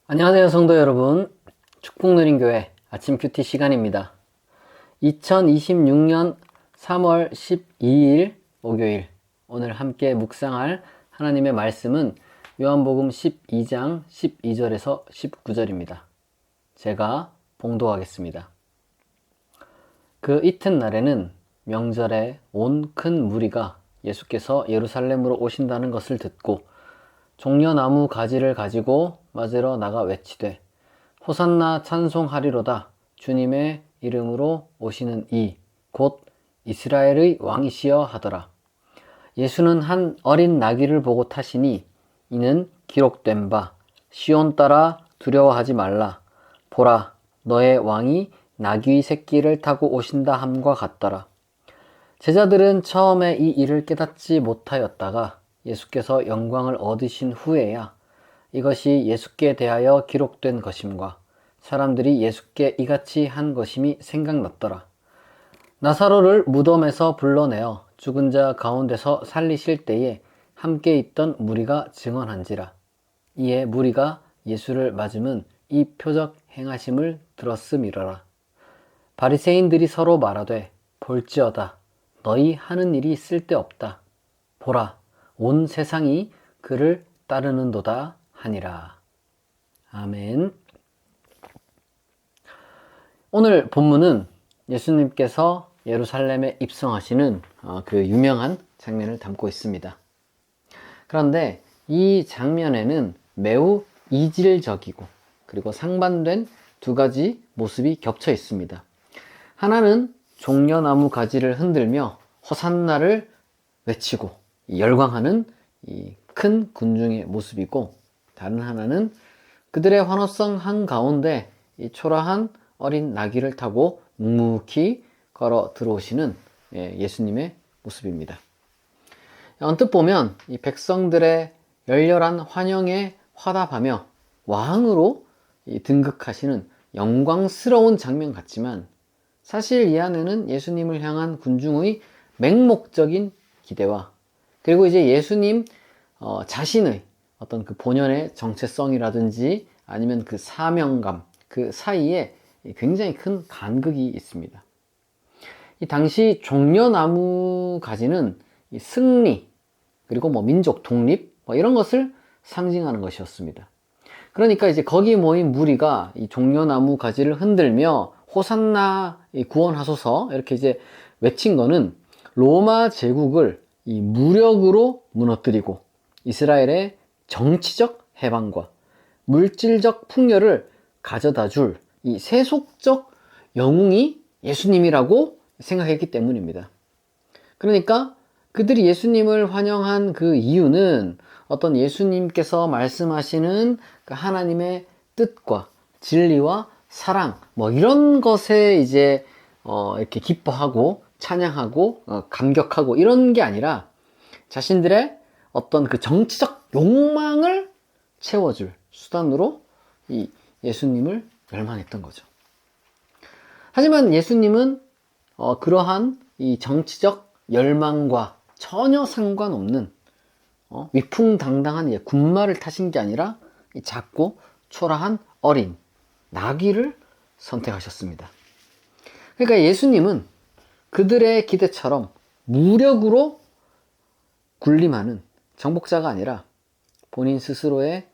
안녕하세요, 성도 여러분. 축복누린교회 아침 큐티 시간입니다. 2026년 3월 12일 목요일, 오늘 함께 묵상할 하나님의 말씀은 요한복음 12장 12절에서 19절입니다. 제가 봉독하겠습니다. 그 이튿날에는 명절에 온 큰 무리가 예수께서 예루살렘으로 오신다는 것을 듣고 종려나무 가지를 가지고 맞으러 나가 외치되 호산나 찬송하리로다. 주님의 이름으로 오시는 이 곧 이스라엘의 왕이시여 하더라. 예수는 한 어린 나귀를 보고 타시니 이는 기록된 바 시온 따라 두려워하지 말라. 보라, 너의 왕이 나귀 새끼를 타고 오신다 함과 같더라. 제자들은 처음에 이 일을 깨닫지 못하였다가 예수께서 영광을 얻으신 후에야 이것이 예수께 대하여 기록된 것임과 사람들이 예수께 이같이 한 것임이 생각났더라. 나사로를 무덤에서 불러내어 죽은 자 가운데서 살리실 때에 함께 있던 무리가 증언한지라. 이에 무리가 예수를 맞음은 이 표적 행하심을 들었음이러라. 바리새인들이 서로 말하되 볼지어다. 너희 하는 일이 쓸데없다. 보라, 온 세상이 그를 따르는도다 하니라. 아멘. 오늘 본문은 예수님께서 예루살렘에 입성하시는 그 유명한 장면을 담고 있습니다. 그런데 이 장면에는 매우 이질적이고 그리고 상반된 두 가지 모습이 겹쳐 있습니다. 하나는 종려나무 가지를 흔들며 호산나를 외치고 열광하는 이 큰 군중의 모습이고, 다른 하나는 그들의 환호성 한가운데 이 초라한 어린 나귀를 타고 묵묵히 걸어 들어오시는 예수님의 모습입니다. 언뜻 보면 이 백성들의 열렬한 환영에 화답하며 왕으로 등극하시는 영광스러운 장면 같지만, 사실 이 안에는 예수님을 향한 군중의 맹목적인 기대와 그리고 이제 예수님 자신의 어떤 그 본연의 정체성이라든지 아니면 그 사명감, 그 사이에 굉장히 큰 간극이 있습니다. 이 당시 종려나무 가지는 이 승리, 그리고 민족 독립, 이런 것을 상징하는 것이었습니다. 그러니까 이제 거기 모인 무리가 이 종려나무 가지를 흔들며 호산나 구원하소서 이렇게 이제 외친 거는 로마 제국을 이 무력으로 무너뜨리고 이스라엘의 정치적 해방과 물질적 풍요를 가져다 줄 이 세속적 영웅이 예수님이라고 생각했기 때문입니다. 그러니까 그들이 예수님을 환영한 그 이유는 어떤 예수님께서 말씀하시는 그 하나님의 뜻과 진리와 사랑, 이런 것에 이제 이렇게 기뻐하고 찬양하고 감격하고 이런 게 아니라 자신들의 어떤 그 정치적 욕망을 채워줄 수단으로 이 예수님을 열망했던 거죠. 하지만 예수님은 그러한 이 정치적 열망과 전혀 상관없는 위풍당당한 군마를 타신 게 아니라 이 작고 초라한 어린 나귀를 선택하셨습니다. 그러니까 예수님은 그들의 기대처럼 무력으로 군림하는 정복자가 아니라 본인 스스로의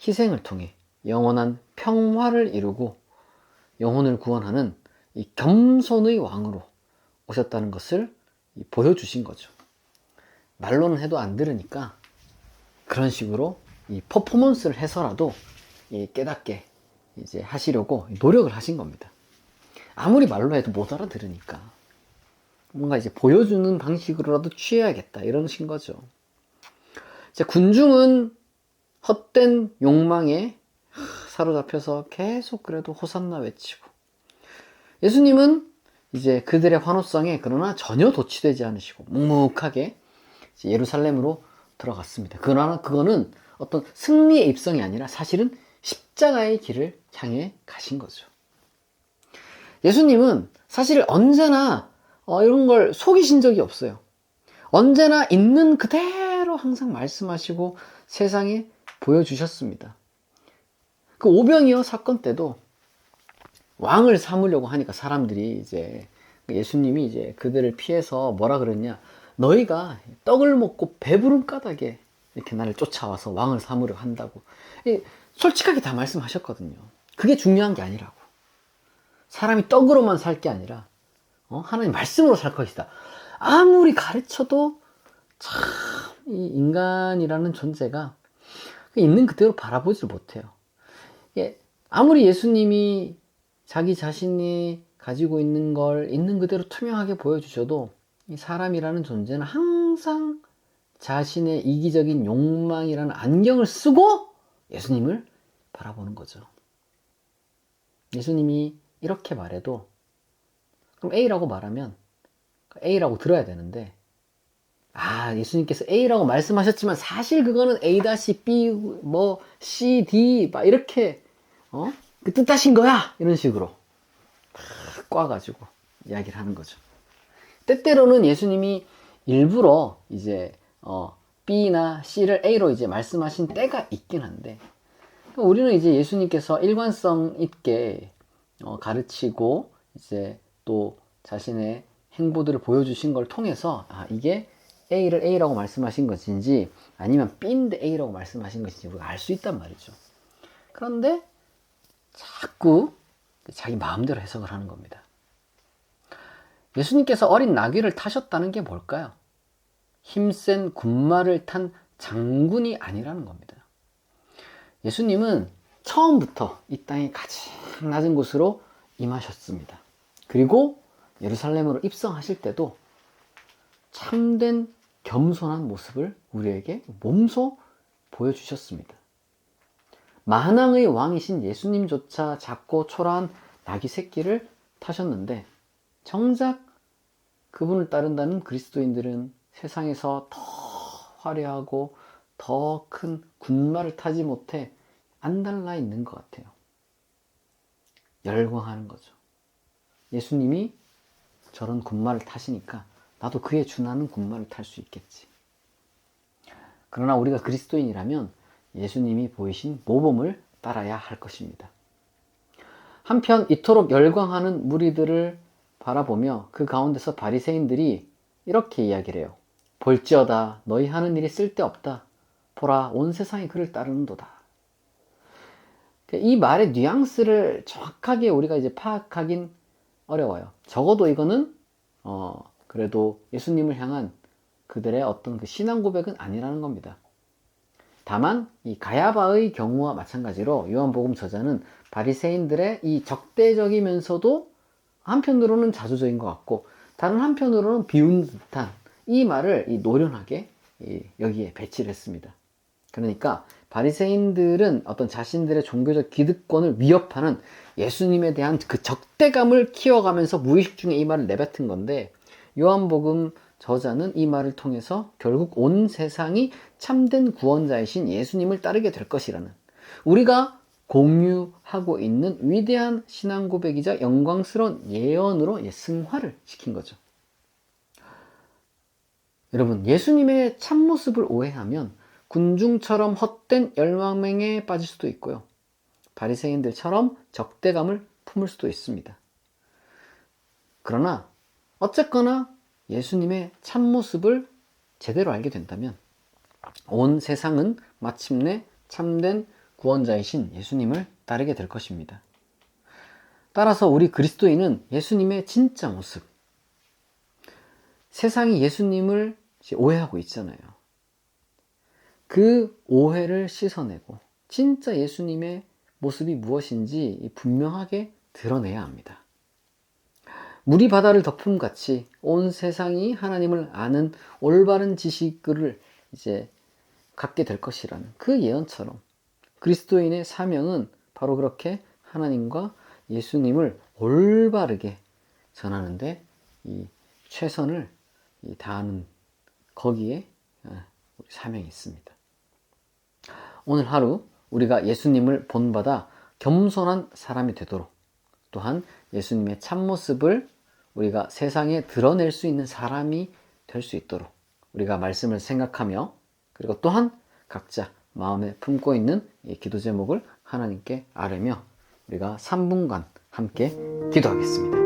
희생을 통해 영원한 평화를 이루고 영혼을 구원하는 이 겸손의 왕으로 오셨다는 것을 보여주신 거죠. 말로는 해도 안 들으니까 그런 식으로 이 퍼포먼스를 해서라도 깨닫게 이제 하시려고 노력을 하신 겁니다. 아무리 말로 해도 못 알아들으니까 뭔가 이제 보여주는 방식으로라도 취해야겠다 이러신 거죠. 이제 군중은 헛된 욕망에 사로잡혀서 계속 그래도 호산나 외치고, 예수님은 이제 그들의 환호성에 그러나 전혀 도취되지 않으시고 묵묵하게 예루살렘으로 들어갔습니다. 그러나 그거는 어떤 승리의 입성이 아니라 사실은 십자가의 길을 향해 가신 거죠. 예수님은 사실 언제나 이런 걸 속이신 적이 없어요. 언제나 있는 그대로 항상 말씀하시고 세상에 보여주셨습니다. 그 오병이어 사건 때도 왕을 삼으려고 하니까 사람들이 이제 예수님이 이제 그들을 피해서 뭐라 그랬냐, 너희가 떡을 먹고 배부른 까닭에 이렇게 나를 쫓아와서 왕을 삼으려 한다고 솔직하게 다 말씀하셨거든요. 그게 중요한 게 아니라고. 사람이 떡으로만 살 게 아니라 하나님 말씀으로 살 것이다. 아무리 가르쳐도 참 이 인간이라는 존재가 있는 그대로 바라보질 못해요. 아무리 예수님이 자기 자신이 가지고 있는 걸 있는 그대로 투명하게 보여주셔도 이 사람이라는 존재는 항상 자신의 이기적인 욕망이라는 안경을 쓰고 예수님을 바라보는 거죠. 예수님이 이렇게 말해도 그럼 A라고 말하면 A라고 들어야 되는데, 예수님께서 A라고 말씀하셨지만 사실 그거는 A-B 뭐 C, D 막 이렇게 그 뜻하신 거야 이런 식으로 꽈가지고 이야기를 하는 거죠. 때때로는 예수님이 일부러 이제 B나 C를 A로 이제 말씀하신 때가 있긴 한데, 우리는 이제 예수님께서 일관성 있게 가르치고 이제 또 자신의 행보들을 보여주신 걸 통해서 이게 A를 A라고 말씀하신 것인지 아니면 B인데 A라고 말씀하신 것인지 우리가 알 수 있단 말이죠. 그런데 자꾸 자기 마음대로 해석을 하는 겁니다. 예수님께서 어린 나귀를 타셨다는 게 뭘까요? 힘센 군마를 탄 장군이 아니라는 겁니다. 예수님은 처음부터 이 땅의 가장 낮은 곳으로 임하셨습니다. 그리고 예루살렘으로 입성하실 때도 참된 겸손한 모습을 우리에게 몸소 보여주셨습니다. 만왕의 왕이신 예수님조차 작고 초라한 나귀 새끼를 타셨는데, 정작 그분을 따른다는 그리스도인들은 세상에서 더 화려하고 더 큰 군마를 타지 못해 안달나 있는 것 같아요. 열광하는 거죠. 예수님이 저런 군마를 타시니까 나도 그에 준하는 군마를 탈 수 있겠지. 그러나 우리가 그리스도인이라면 예수님이 보이신 모범을 따라야 할 것입니다. 한편 이토록 열광하는 무리들을 바라보며 그 가운데서 바리새인들이 이렇게 이야기를 해요. 볼지어다 너희 하는 일이 쓸데없다. 보라 온 세상이 그를 따르는도다. 이 말의 뉘앙스를 정확하게 우리가 이제 파악하긴 어려워요. 적어도 이거는 그래도 예수님을 향한 그들의 어떤 그 신앙 고백은 아니라는 겁니다. 다만 이 가야바의 경우와 마찬가지로 요한복음 저자는 바리새인들의 이 적대적이면서도 한편으로는 자조적인 것 같고 다른 한편으로는 비웃는 듯한 이 말을 노련하게 여기에 배치를 했습니다. 그러니까 바리새인들은 어떤 자신들의 종교적 기득권을 위협하는 예수님에 대한 그 적대감을 키워가면서 무의식 중에 이 말을 내뱉은 건데, 요한복음 저자는 이 말을 통해서 결국 온 세상이 참된 구원자이신 예수님을 따르게 될 것이라는, 우리가 공유하고 있는 위대한 신앙 고백이자 영광스러운 예언으로 승화를 시킨 거죠. 여러분, 예수님의 참모습을 오해하면 군중처럼 헛된 열망에 빠질 수도 있고요, 바리새인들처럼 적대감을 품을 수도 있습니다. 그러나 어쨌거나 예수님의 참모습을 제대로 알게 된다면 온 세상은 마침내 참된 구원자이신 예수님을 따르게 될 것입니다. 따라서 우리 그리스도인은 예수님의 진짜 모습, 세상이 예수님을 오해하고 있잖아요. 그 오해를 씻어내고 진짜 예수님의 모습이 무엇인지 분명하게 드러내야 합니다. 물이 바다를 덮음같이 온 세상이 하나님을 아는 올바른 지식을 이제 갖게 될 것이라는 그 예언처럼 그리스도인의 사명은 바로 그렇게 하나님과 예수님을 올바르게 전하는데 이 최선을 다하는 거기에 우리 사명이 있습니다. 오늘 하루 우리가 예수님을 본받아 겸손한 사람이 되도록, 또한 예수님의 참모습을 우리가 세상에 드러낼 수 있는 사람이 될 수 있도록 우리가 말씀을 생각하며, 그리고 또한 각자 마음에 품고 있는 이 기도 제목을 하나님께 아뢰며 우리가 3분간 함께 기도하겠습니다.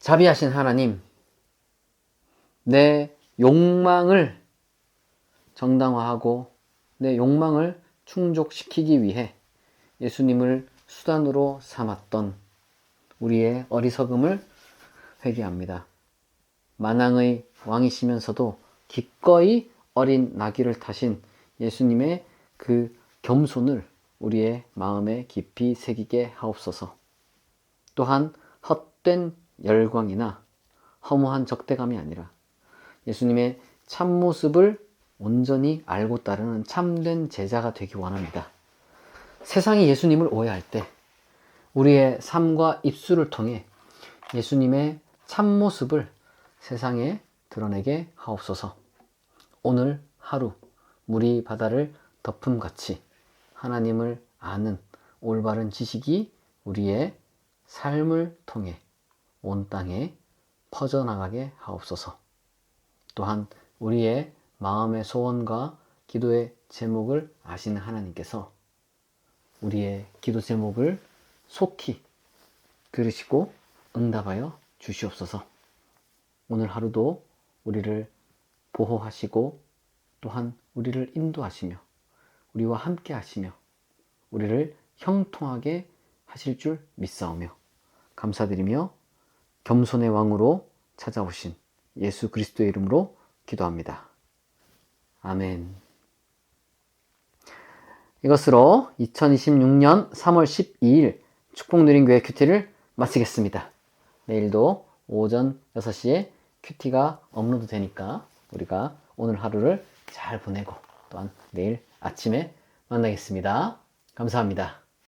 자비하신 하나님, 내 욕망을 정당화하고 내 욕망을 충족시키기 위해 예수님을 수단으로 삼았던 우리의 어리석음을 회개합니다. 만왕의 왕이시면서도 기꺼이 어린 나귀를 타신 예수님의 그 겸손을 우리의 마음에 깊이 새기게 하옵소서. 또한 헛된 열광이나 허무한 적대감이 아니라 예수님의 참모습을 온전히 알고 따르는 참된 제자가 되기 원합니다. 세상이 예수님을 오해할 때 우리의 삶과 입술을 통해 예수님의 참모습을 세상에 드러내게 하옵소서. 오늘 하루 물이 바다를 덮음같이 하나님을 아는 올바른 지식이 우리의 삶을 통해 온 땅에 퍼져나가게 하옵소서. 또한 우리의 마음의 소원과 기도의 제목을 아시는 하나님께서 우리의 기도 제목을 속히 들으시고 응답하여 주시옵소서. 오늘 하루도 우리를 보호하시고 또한 우리를 인도하시며 우리와 함께 하시며 우리를 형통하게 하실 줄 믿사오며 감사드리며 겸손의 왕으로 찾아오신 예수 그리스도의 이름으로 기도합니다. 아멘. 이것으로 2026년 3월 12일 축복누린교회 큐티를 마치겠습니다. 내일도 오전 6시에 큐티가 업로드 되니까 우리가 오늘 하루를 잘 보내고 또한 내일 아침에 만나겠습니다. 감사합니다.